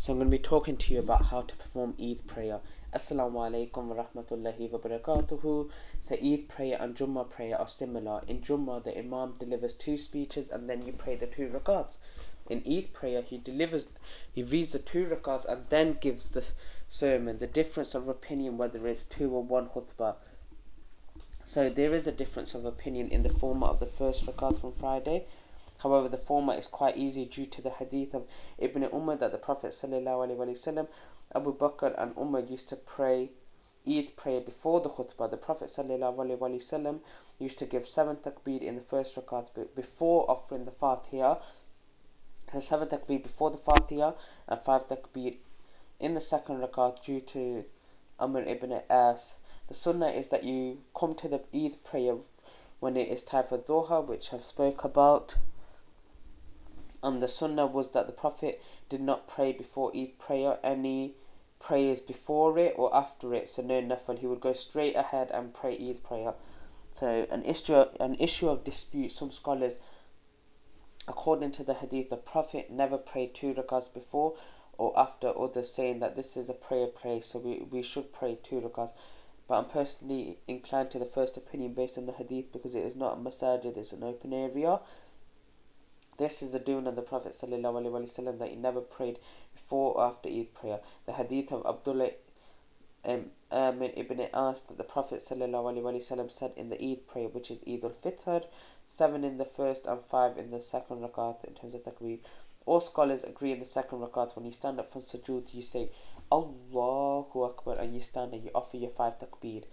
So I'm going to be talking to you about how to perform Eid prayer. Assalamu alaikum wa rahmatullahi wa barakatuhu. So Eid prayer and Jummah prayer are similar. In Jummah, the Imam delivers two speeches and then you pray the two rakats. In Eid prayer, he reads the two rakats and then gives the sermon. The difference of opinion whether it's two or one khutbah. So there is a difference of opinion in the format of the first rakat from Friday. However, the format is quite easy due to the hadith of Ibn Umar that the Prophet ﷺ, Abu Bakr and Umar used to pray Eid prayer before the khutbah. The Prophet ﷺ used to give 7 takbir in the first rakat before offering the Fatiha. So 7 takbir before the Fatiha and 5 takbir in the second rakat due to Amr ibn As. The sunnah is that you come to the Eid prayer when it is time for Dhuha, which I've spoke about. And the sunnah was that the Prophet did not pray before Eid prayer any prayers before it or after it, so no nafil. He would go straight ahead and pray Eid prayer. So an issue of dispute. Some scholars, according to the hadith, the Prophet never prayed 2 rakats before or after, others saying that this is a prayer, so we should pray 2 rakats. But I'm personally inclined to the first opinion based on the hadith because it is not a masajid, it's an open area. This is the doing of the Prophet ﷺ that he never prayed before or after Eid prayer. The hadith of Abdullah Amir ibn As that the Prophet ﷺ said in the Eid prayer, which is Eid al-Fitr, 7 in the first and 5 in the second rakat in terms of takbir. All scholars agree in the second rakat when you stand up from sujood, you say Allahu Akbar and you stand and you offer your 5 takbir.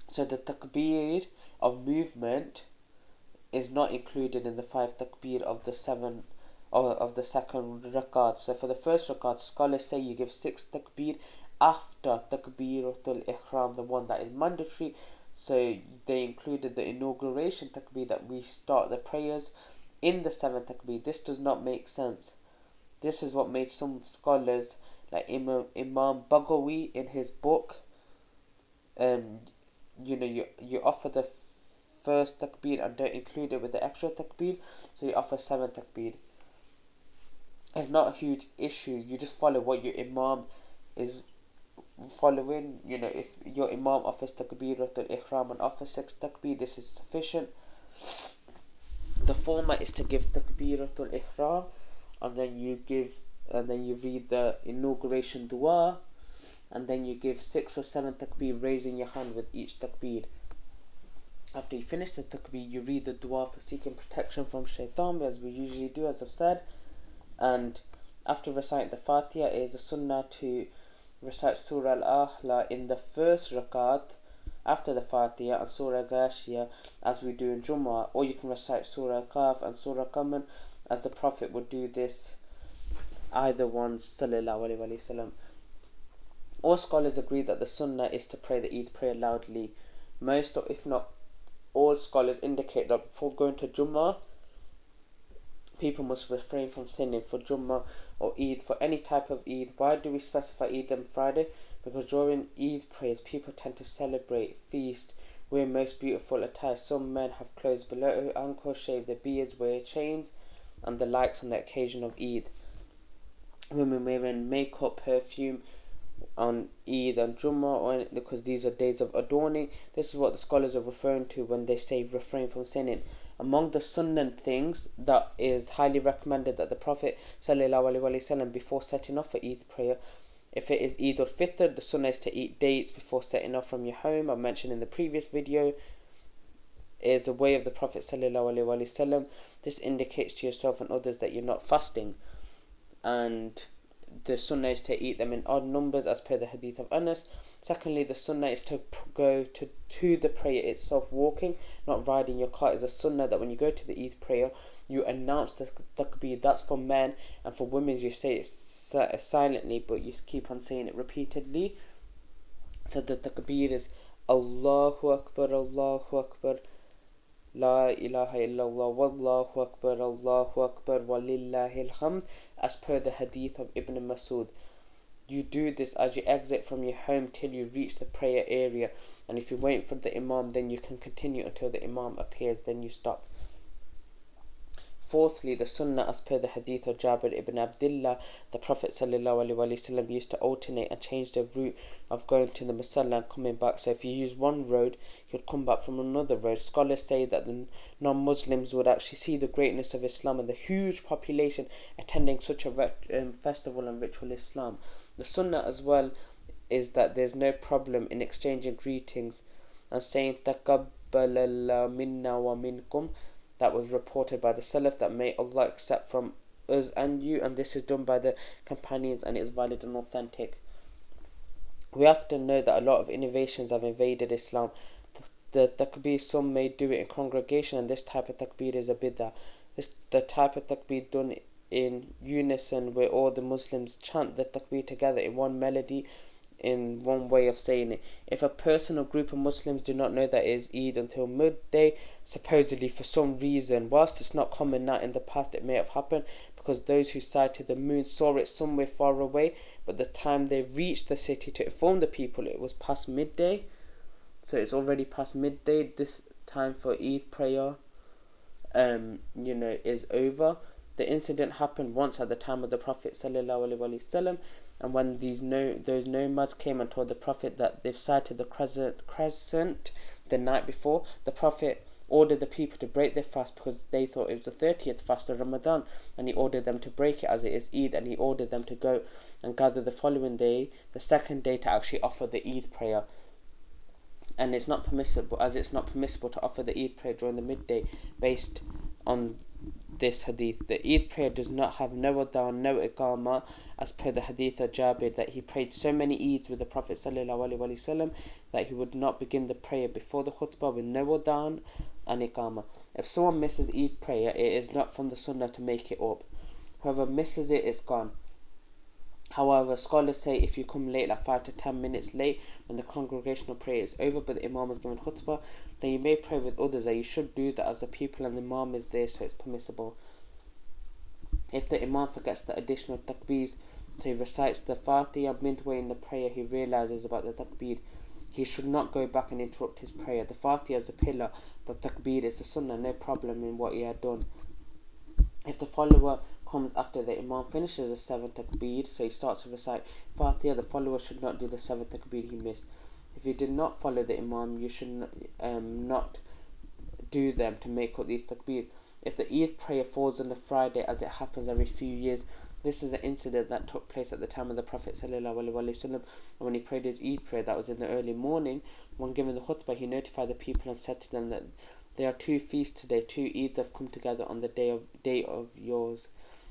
So the takbir of movement is not included in the 5 takbir of the 7 or of the second rakat. So for the first rakat, scholars say you give 6 takbir after takbiratul ihram, the one that is mandatory. So they included the inauguration takbir that we start the prayers in the 7th takbir. This does not make sense. This is what made some scholars like Imam Baghawi in his book, you offer the first takbir and don't include it with the extra takbir, so you offer 7 takbir. It's not a huge issue. You just follow what your imam is following. If your imam offers takbiratul ihram and offers 6 takbir, this is sufficient. The format is to give takbiratul ihram and then you read the inauguration dua and then you give 6 or 7 takbir raising your hand with each takbir. After you finish the takbir, you read the dua for seeking protection from shaitan, as we usually do, as I've said. And after reciting the Fatiha, it is a sunnah to recite Surah Al-Ahla in the first rakat after the Fatiha and Surah Ghashiyah as we do in Jummah. Or you can recite Surah Al-Qaf and Surah Qamar as the Prophet would do this, either one, sallallahu alayhi wa sallam. All scholars agree that the sunnah is to pray the Eid prayer loudly. Most, or if not all scholars indicate that before going to Jummah, people must refrain from sinning for Jummah or Eid, for any type of Eid. Why do we specify Eid on Friday? Because during Eid prayers, people tend to celebrate, feast, wear most beautiful attire. Some men have clothes below ankles, shave their beards, wear chains, and the likes on the occasion of Eid. Women wearing makeup, perfume on Eid and Jummah, because these are days of adorning. This is what the scholars are referring to when they say refrain from sinning. Among the sunnah things that is highly recommended that the Prophet ﷺ before setting off for Eid prayer, if it is Eid al-Fitr, the sunnah is to eat dates before setting off from your home. I mentioned in the previous video, is a way of the Prophet ﷺ. This indicates to yourself and others that you're not fasting, and the sunnah is to eat them in odd numbers as per the hadith of Anas. Secondly, the sunnah is to go to the prayer itself walking, not riding your car. It's a sunnah that when you go to the Eid prayer, you announce the takbir. That's for men, and for women you say it silently, but you keep on saying it repeatedly. So the takbir is Allahu Akbar, Allahu Akbar, La ilaha illallah, wallahu akbar, Allahu akbar, walillahil hamd, as per the hadith of Ibn Masud. You do this as you exit from your home till you reach the prayer area, and if you wait for the imam, then you can continue until the imam appears, then you stop. Fourthly, the sunnah as per the hadith of Jabir ibn Abdullah, the Prophet ﷺ used to alternate and change the route of going to the Musalla and coming back. So if you use one road, he would come back from another road. Scholars say that the non-Muslims would actually see the greatness of Islam and the huge population attending such a festival and ritual Islam. The sunnah as well is that there's no problem in exchanging greetings and saying taqabbalallahu minna wa minkum. That was reported by the Salaf, that may Allah accept from us and you, and this is done by the companions and is valid and authentic. We have to know that a lot of innovations have invaded Islam. The takbir, some may do it in congregation, and this type of takbir is a bid'ah. The type of takbir done in unison where all the Muslims chant the takbir together in one melody, in one way of saying it. If a person or group of Muslims do not know that it is Eid until midday, supposedly for some reason, whilst it's not common now, in the past it may have happened because those who sighted the moon saw it somewhere far away, but the time they reached the city to inform the people, it was past midday. So it's already past midday. This time for Eid prayer is over. The incident happened once at the time of the Prophet ﷺ, and when those nomads came and told the Prophet that they've sighted the crescent the night before, the Prophet ordered the people to break their fast because they thought it was the 30th fast of Ramadan, and he ordered them to break it as it is Eid, and he ordered them to go and gather the following day, the second day, to actually offer the Eid prayer. And it's not permissible to offer the Eid prayer during the midday based on this hadith. The Eid prayer does not have no adhan, no iqama, as per the hadith of Jabir, that he prayed so many Eids with the Prophet ﷺ that he would not begin the prayer before the khutbah with no adhan and iqama. If someone misses Eid prayer, it is not from the sunnah to make it up. Whoever misses it, it's gone. However, scholars say if you come late, like 5 to 10 minutes late, when the congregational prayer is over but the Imam is giving khutbah, then you may pray with others, that you should do that as the people and the Imam is there, so it's permissible. If the Imam forgets the additional takbeers, so he recites the Fatiha midway in the prayer, he realizes about the takbeer, he should not go back and interrupt his prayer. The Fatiha is a pillar, the takbeer is the sunnah, no problem in what he had done. If the follower comes after the Imam finishes the 7th takbir, so he starts to recite Fatiha, the follower should not do the 7th takbir he missed. If you did not follow the Imam, you should not do them to make up these takbir. If the Eid prayer falls on the Friday, as it happens every few years, this is an incident that took place at the time of the Prophet ﷺ, and when he prayed his Eid prayer, that was in the early morning. When giving the khutbah, he notified the people and said to them that there are 2 feasts today, 2 Eids have come together on the day of yours.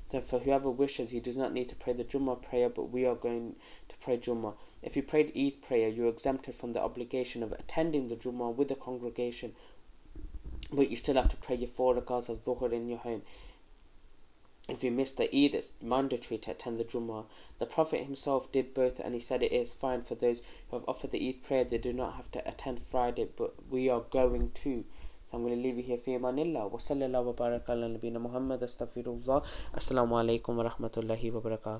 So for whoever wishes, he does not need to pray the Jummah prayer, but we are going to pray Jummah. If you prayed Eid prayer, you are exempted from the obligation of attending the Jummah with the congregation, but you still have to pray your 4 rakahs of Dhuhr in your home. If you miss the Eid, it's mandatory to attend the Jummah. The Prophet himself did both, and he said it is fine for those who have offered the Eid prayer. They do not have to attend Friday, but we are going to. So I'm going to leave you here. Fi amanillah. Wa sallallahu wa baraka ala nabina Muhammad. Astaghfirullah. Assalamu alaikum wa rahmatullahi wa barakatuh.